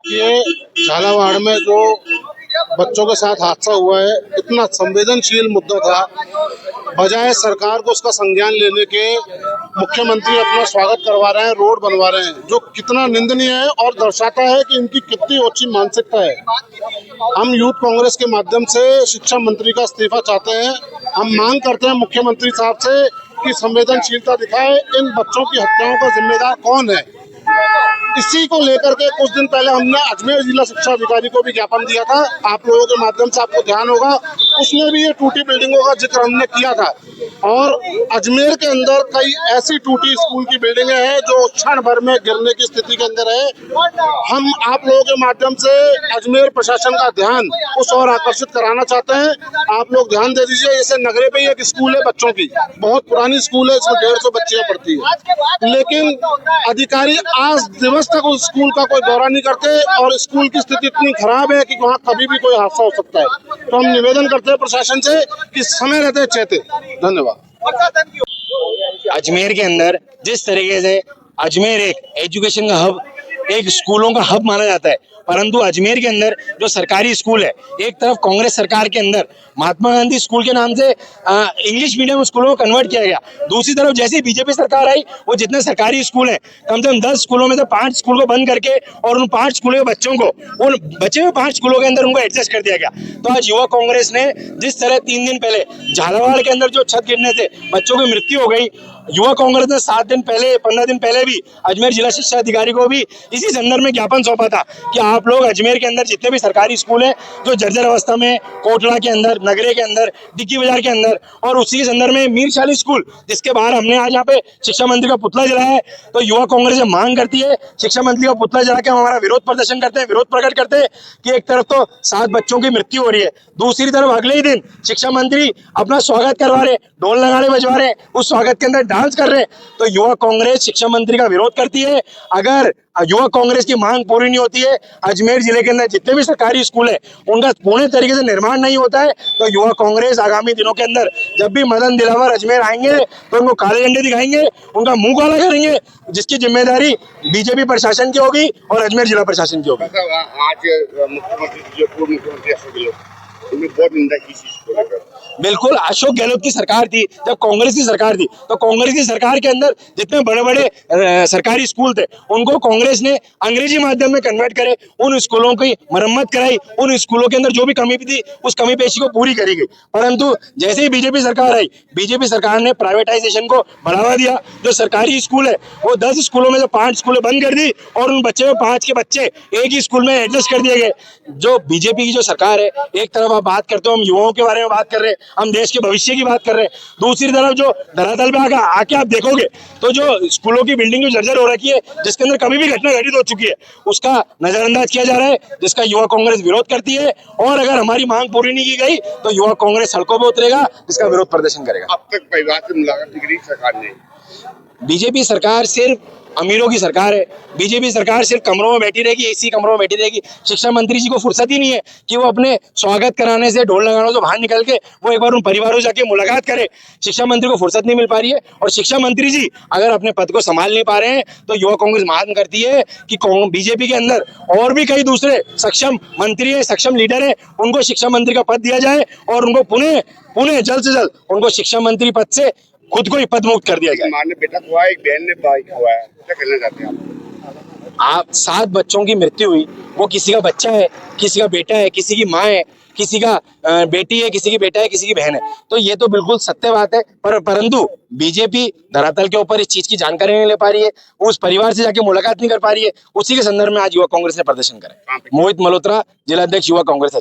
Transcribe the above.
ये झालावाड़ में जो बच्चों के साथ हादसा हुआ है, इतना संवेदनशील मुद्दा था। बजाय सरकार को उसका संज्ञान लेने के मुख्यमंत्री अपना स्वागत करवा रहे हैं, रोड बनवा रहे हैं, जो कितना निंदनीय है और दर्शाता है कि इनकी कितनी अच्छी मानसिकता है। हम यूथ कांग्रेस के माध्यम से शिक्षा मंत्री का इस्तीफा चाहते हैं। हम मांग करते हैं मुख्यमंत्री साहब से कि संवेदनशीलता दिखाए। इन बच्चों की हत्याओं का जिम्मेदार कौन है, इसी को लेकर के कुछ दिन पहले हमने अजमेर जिला शिक्षा अधिकारी को भी ज्ञापन दिया था। आप लोगों के माध्यम से आपको ध्यान होगा, उसमें भी ये टूटी बिल्डिंगों का जिक्र हमने किया था। और अजमेर के अंदर कई ऐसी टूटी स्कूल की बिल्डिंगें हैं जो क्षण भर में गिरने की स्थिति के अंदर है। हम आप लोगों के माध्यम से अजमेर प्रशासन का ध्यान उस ओर आकर्षित कराना चाहते हैं। आप लोग ध्यान दे दीजिए। जैसे नगरे पे एक स्कूल है बच्चों की, बहुत पुरानी स्कूल है, इसमें 150 बच्चियां पढ़ती है, लेकिन अधिकारी आज दिवस तक उस स्कूल का कोई दौरा नहीं करते और स्कूल की स्थिति इतनी खराब है कि वहाँ कभी भी कोई हादसा हो सकता है। तो हम निवेदन करते हैं प्रशासन से कि समय रहते चेते। धन्यवाद। अजमेर के अंदर जिस तरीके से अजमेर एक एजुकेशन का हब, एक स्कूलों का हब माना जाता है, परंतु अजमेर के अंदर जो सरकारी स्कूल है, एक तरफ कांग्रेस सरकार के अंदर महात्मा गांधी स्कूल के नाम से इंग्लिश मीडियम स्कूलों को कन्वर्ट किया गया। दूसरी तरफ जैसे बीजेपी सरकार आई, वो जितने सरकारी स्कूल हैं, कम से कम 10 स्कूलों में से 5 स्कूल को बंद करके और उन 5 स्कूलों के बच्चों को, उन बचे हुए 5 स्कूलों के अंदर उनको एडजस्ट कर दिया गया। तो आज युवा कांग्रेस ने जिस तरह 3 दिन पहले झालावाड़ के अंदर जो छत गिरने से बच्चों की मृत्यु हो गई, युवा कांग्रेस ने 7 दिन पहले 15 दिन पहले भी अजमेर जिला शिक्षा अधिकारी को भी इसी संदर्भ में ज्ञापन सौंपा था कि आप लोग अजमेर के अंदर जितने भी सरकारी स्कूल हैं जो जर्जर अवस्था में, कोटला के अंदर, नगरे के अंदर, डिग्गी बाजार के अंदर, और उसी के संदर्भ में मीरशाली स्कूल जिसके बाहर हमने आज यहाँ पे शिक्षा मंत्री का पुतला जलाया है। तो युवा कांग्रेस मांग करती है शिक्षा मंत्री का पुतला जला के हम हमारा विरोध प्रदर्शन करते हैं, विरोध प्रकट करते हैं कि एक तरफ तो 7 बच्चों की मृत्यु हो रही है, दूसरी तरफ अगले ही दिन शिक्षा मंत्री अपना स्वागत करवा रहे, ढोल नगाड़े बजवा रहे, उस स्वागत के अंदर डांस कर रहे हैं। तो युवा कांग्रेस शिक्षा मंत्री का विरोध करती है। अगर युवा कांग्रेस की मांग पूरी नहीं होती है, अजमेर जिले के अंदर जितने भी सरकारी स्कूल है उनका पूर्ण तरीके से निर्माण नहीं होता है, तो युवा कांग्रेस आगामी दिनों के अंदर जब भी मदन दिलावर अजमेर आएंगे तो उनको काले झंडे दिखाएंगे, उनका मुंह काला करेंगे, जिसकी जिम्मेदारी बीजेपी प्रशासन की होगी और अजमेर जिला प्रशासन की होगी। आज मुख्यमंत्री जो पूर्व मुख्यमंत्री अशोक गहलोत, उन्होंने बहुत निंदा की इस चीज को लेकर। बिल्कुल, अशोक गहलोत की सरकार थी, जब कांग्रेस की सरकार थी, तो कांग्रेस की सरकार के अंदर जितने बड़े बड़े सरकारी स्कूल थे उनको कांग्रेस ने अंग्रेजी माध्यम में कन्वर्ट करे, उन स्कूलों की मरम्मत कराई, उन स्कूलों के अंदर जो भी कमी थी उस कमी पेशी को पूरी करी गई। परंतु जैसे ही बीजेपी सरकार आई, बीजेपी सरकार ने प्राइवेटाइजेशन को बढ़ावा दिया। जो सरकारी स्कूल है वो 10 स्कूलों में से 5 स्कूलें बंद कर दी और उन बच्चे में 5 के बच्चे एक ही स्कूल में एडजस्ट कर दिए गए। जो बीजेपी की जो सरकार है, एक तरफ आप बात करते हो, हम युवाओं के बारे में बात कर रहे हैं, हम देश के भविष्य की बात कर रहे हैं, दूसरी तरफ जो धरातल पे आके आप देखोगे तो जो स्कूलों की बिल्डिंग जो जर्जर हो रखी है, जिसके अंदर कभी भी घटना घटित हो चुकी है, उसका नजरअंदाज किया जा रहा है, जिसका युवा कांग्रेस विरोध करती है। और अगर हमारी मांग पूरी नहीं की गई तो युवा कांग्रेस सड़कों पर उतरेगा, जिसका विरोध प्रदर्शन करेगा। अब तक परिवार से मुलाकात नहीं करी सरकार ने। बीजेपी सरकार सिर्फ अमीरों की सरकार है, बीजेपी सरकार सिर्फ कमरों में बैठी रहेगी, एसी कमरों में बैठी रहेगी। शिक्षा मंत्री जी को फुर्सत ही नहीं है कि वो अपने स्वागत कराने से, ढोल लगाने से बाहर निकल के वो एक बार उन परिवारों से जाके मुलाकात करे। शिक्षा मंत्री को फुर्सत नहीं मिल पा रही है। और शिक्षा मंत्री जी अगर अपने पद को संभाल नहीं पा रहे हैं तो युवा कांग्रेस मांग करती है कि बीजेपी के अंदर और भी कई दूसरे सक्षम मंत्री है, सक्षम लीडर है, उनको शिक्षा मंत्री का पद दिया जाए और उनको पुणे जल्द से जल्द उनको शिक्षा मंत्री पद से खुद को ही पद मुक्त कर दिया गया। मां ने बेटा हुआ है, एक बहन ने भाई हुआ है, क्या कहना चाहते हैं आप? 7 बच्चों की मृत्यु हुई, वो किसी का बच्चा है, किसी का बेटा है, किसी की माँ है, किसी का बेटी है, किसी की बेटा है, किसी की बहन है। तो ये तो बिल्कुल सत्य बात है, परंतु बीजेपी धरातल के ऊपर इस चीज की जानकारी नहीं ले पा रही है, उस परिवार से जाके मुलाकात नहीं कर पा रही है। उसी के संदर्भ में आज युवा कांग्रेस ने प्रदर्शन करा। मोहित मल्होत्रा, जिला अध्यक्ष युवा कांग्रेस।